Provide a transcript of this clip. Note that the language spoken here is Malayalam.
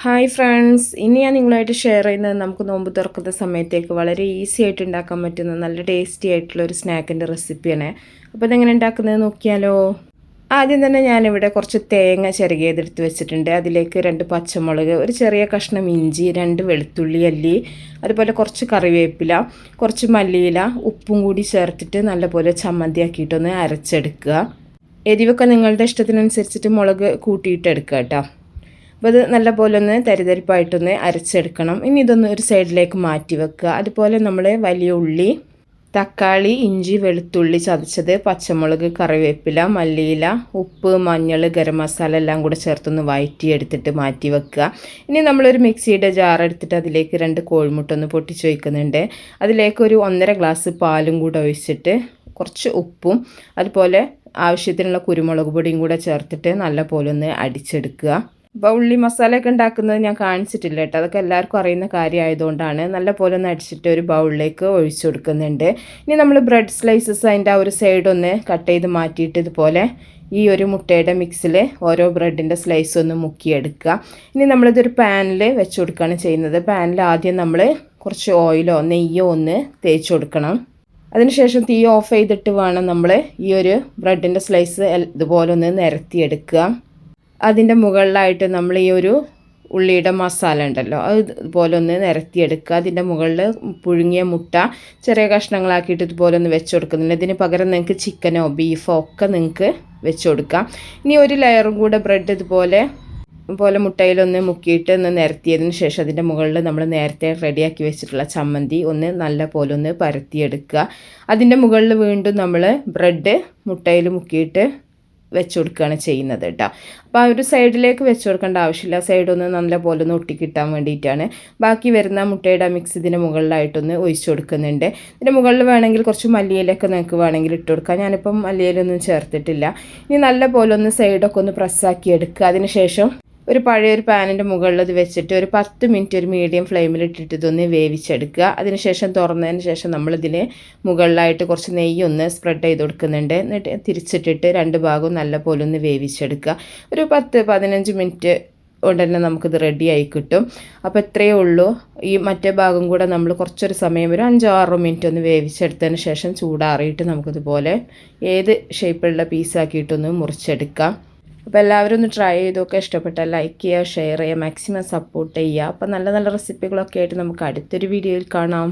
ഹായ് ഫ്രണ്ട്സ്, ഇനി ഞാൻ നിങ്ങളായിട്ട് ഷെയർ ചെയ്യുന്നത് നമുക്ക് നോമ്പ് തുറക്കുന്ന സമയത്തേക്ക് വളരെ ഈസി ആയിട്ട് ഉണ്ടാക്കാൻ പറ്റുന്ന നല്ല ടേസ്റ്റി ആയിട്ടുള്ള ഒരു സ്നാക്കിൻ്റെ റെസിപ്പിയാണ്. അപ്പോൾ ഇതെങ്ങനെ ഉണ്ടാക്കുന്നത് നോക്കിയാലോ. ആദ്യം തന്നെ ഞാനിവിടെ കുറച്ച് തേങ്ങ ചിരകിയതെടുത്ത് വെച്ചിട്ടുണ്ട്. അതിലേക്ക് 2 പച്ചമുളക്, ഒരു ചെറിയ കഷ്ണം ഇഞ്ചി, 2 വെളുത്തുള്ളി അല്ലി, അതുപോലെ കുറച്ച് കറിവേപ്പില, കുറച്ച് മല്ലിയില, ഉപ്പും കൂടി ചേർത്തിട്ട് നല്ലപോലെ ചമ്മന്തിയാക്കിയിട്ടൊന്ന് അരച്ചെടുക്കുക. എരിവൊക്കെ നിങ്ങളുടെ ഇഷ്ടത്തിനനുസരിച്ചിട്ട് മുളക് കൂട്ടിയിട്ട് എടുക്കുക കേട്ടോ. അപ്പോൾ അത് നല്ലപോലെ ഒന്ന് തരിതരിപ്പായിട്ടൊന്ന് അരച്ചെടുക്കണം. ഇനി ഇതൊന്ന് ഒരു സൈഡിലേക്ക് മാറ്റി വെക്കുക. അതുപോലെ നമ്മൾ വലിയ ഉള്ളി, തക്കാളി, ഇഞ്ചി, വെളുത്തുള്ളി ചതച്ചത്, പച്ചമുളക്, കറിവേപ്പില, മല്ലിയില, ഉപ്പ്, മഞ്ഞൾ, ഗരം മസാല എല്ലാം കൂടെ ചേർത്തൊന്ന് വഴറ്റിയെടുത്തിട്ട് മാറ്റി വെക്കുക. ഇനി നമ്മളൊരു മിക്സിയുടെ ജാർ എടുത്തിട്ട് അതിലേക്ക് 2 കോഴിമുട്ട ഒന്ന് പൊട്ടിച്ച് വയ്ക്കുന്നുണ്ട്. അതിലേക്ക് ഒരു 1.5 ഗ്ലാസ് പാലും കൂടെ ഒഴിച്ചിട്ട് കുറച്ച് ഉപ്പും അതുപോലെ ആവശ്യത്തിനുള്ള കുരുമുളക് പൊടിയും കൂടെ ചേർത്തിട്ട് നല്ലപോലെ ഒന്ന് അടിച്ചെടുക്കുക. അപ്പോൾ ഉള്ളി മസാലയൊക്കെ ഉണ്ടാക്കുന്നത് ഞാൻ കാണിച്ചിട്ടില്ല കേട്ടോ. അതൊക്കെ എല്ലാവർക്കും അറിയുന്ന കാര്യമായതുകൊണ്ടാണ്. നല്ല പോലെ ഒന്ന് അടിച്ചിട്ട് ഒരു ബൗളിലേക്ക് ഒഴിച്ചു കൊടുക്കുന്നുണ്ട്. ഇനി നമ്മൾ ബ്രെഡ് സ്ലൈസസ് അതിൻ്റെ ആ ഒരു സൈഡ് ഒന്ന് കട്ട് ചെയ്ത് മാറ്റിയിട്ട് ഇതുപോലെ ഈ ഒരു മുട്ടയുടെ മിക്സിൽ ഓരോ ബ്രെഡിൻ്റെ സ്ലൈസ് ഒന്ന് മുക്കിയെടുക്കുക. ഇനി നമ്മളിതൊരു പാനിൽ വെച്ച് കൊടുക്കുകയാണ് ചെയ്യുന്നത്. പാനിൽ ആദ്യം നമ്മൾ കുറച്ച് ഓയിലോ നെയ്യോ ഒന്ന് തേച്ച് കൊടുക്കണം. അതിനുശേഷം തീ ഓഫ് ചെയ്തിട്ട് വേണം നമ്മൾ ഈ ഒരു ബ്രെഡിൻ്റെ സ്ലൈസ് ഇതുപോലെ ഒന്ന് നിരത്തിയെടുക്കുക. അതിൻ്റെ മുകളിലായിട്ട് നമ്മൾ ഈ ഒരു ഉള്ളിയുടെ മസാല ഉണ്ടല്ലോ അത് ഇതുപോലെ ഒന്ന് നിരത്തിയെടുക്കുക. അതിൻ്റെ മുകളിൽ പുഴുങ്ങിയ മുട്ട ചെറിയ കഷ്ണങ്ങളാക്കിയിട്ട് ഇതുപോലെ ഒന്ന് വെച്ച് കൊടുക്കുന്നുണ്ട്. ഇതിന് പകരം നിങ്ങൾക്ക് ചിക്കനോ ബീഫോ ഒക്കെ നിങ്ങൾക്ക് വെച്ച് കൊടുക്കാം. ഇനി ഒരു ലെയറും കൂടെ ബ്രെഡ് ഇതുപോലെ മുട്ടയിലൊന്ന് മുക്കിയിട്ട് ഒന്ന് നിരത്തിയതിന് ശേഷം അതിൻ്റെ മുകളിൽ നമ്മൾ നേരത്തെ റെഡിയാക്കി വെച്ചിട്ടുള്ള ചമ്മന്തി ഒന്ന് നല്ല പോലെ ഒന്ന് പരത്തിയെടുക്കുക. അതിൻ്റെ മുകളിൽ വീണ്ടും നമ്മൾ ബ്രെഡ് മുട്ടയിൽ മുക്കിയിട്ട് വെച്ച് കൊടുക്കുകയാണ് ചെയ്യുന്നത് കേട്ടോ. അപ്പോൾ ആ ഒരു സൈഡിലേക്ക് വെച്ച് കൊടുക്കേണ്ട ആവശ്യമില്ല. സൈഡൊന്ന് നല്ല പോലെ ഒന്ന് ഒട്ടിക്കിട്ടാൻ വേണ്ടിയിട്ടാണ്. ബാക്കി വരുന്ന മുട്ടയുടെ മിക്സ് ഇതിൻ്റെ മുകളിലായിട്ടൊന്ന് ഒഴിച്ച് കൊടുക്കുന്നുണ്ട്. ഇതിൻ്റെ മുകളിൽ വേണമെങ്കിൽ കുറച്ച് മല്ലിയിലൊക്കെ നിങ്ങൾക്ക് വേണമെങ്കിൽ ഇട്ട് കൊടുക്കാം. ഞാനിപ്പം മല്ലിയിലൊന്നും ചേർത്തിട്ടില്ല. ഇനി നല്ല പോലെ ഒന്ന് സൈഡൊക്കെ ഒന്ന് പ്രസ്സാക്കി എടുക്കുക. അതിന് ശേഷം ഒരു പഴയൊരു പാനിൻ്റെ മുകളിൽ ഇത് വെച്ചിട്ട് ഒരു 10 മിനിറ്റ് ഒരു മീഡിയം ഫ്ലെയിമിൽ ഇട്ടിട്ട് ഇതൊന്ന് വേവിച്ചെടുക്കുക. അതിനുശേഷം തുറന്നതിന് ശേഷം നമ്മളിതിന് മുകളിലായിട്ട് കുറച്ച് നെയ്യൊന്ന് സ്പ്രെഡ് ചെയ്ത് കൊടുക്കുന്നുണ്ട്. എന്നിട്ട് തിരിച്ചിട്ടിട്ട് 2 ഭാഗവും നല്ല പോലെ ഒന്ന് വേവിച്ചെടുക്കുക. ഒരു 10-15 മിനിറ്റ് കൊണ്ട് തന്നെ നമുക്കിത് റെഡി ആയി കിട്ടും. അപ്പോൾ ഇത്രയേ ഉള്ളൂ. ഈ മറ്റേ ഭാഗം കൂടെ നമ്മൾ കുറച്ചൊരു സമയം ഒരു 5-6 മിനിറ്റ് ഒന്ന് വേവിച്ചെടുത്തതിന് ശേഷം ചൂടാറിയിട്ട് നമുക്കിതുപോലെ ഏത് ഷേപ്പിലുള്ള പീസാക്കിയിട്ടൊന്ന് മുറിച്ചെടുക്കാം. അപ്പോൾ എല്ലാവരും ഒന്ന് ട്രൈ ചെയ്തൊക്കെ ഇഷ്ടപ്പെട്ടാൽ ലൈക്ക് ചെയ്യുക, ഷെയർ ചെയ്യുക, മാക്സിമം സപ്പോർട്ട് ചെയ്യുക. അപ്പോൾ നല്ല നല്ല റെസിപ്പികളൊക്കെ ആയിട്ട് നമുക്ക് അടുത്തൊരു വീഡിയോയിൽ കാണാം.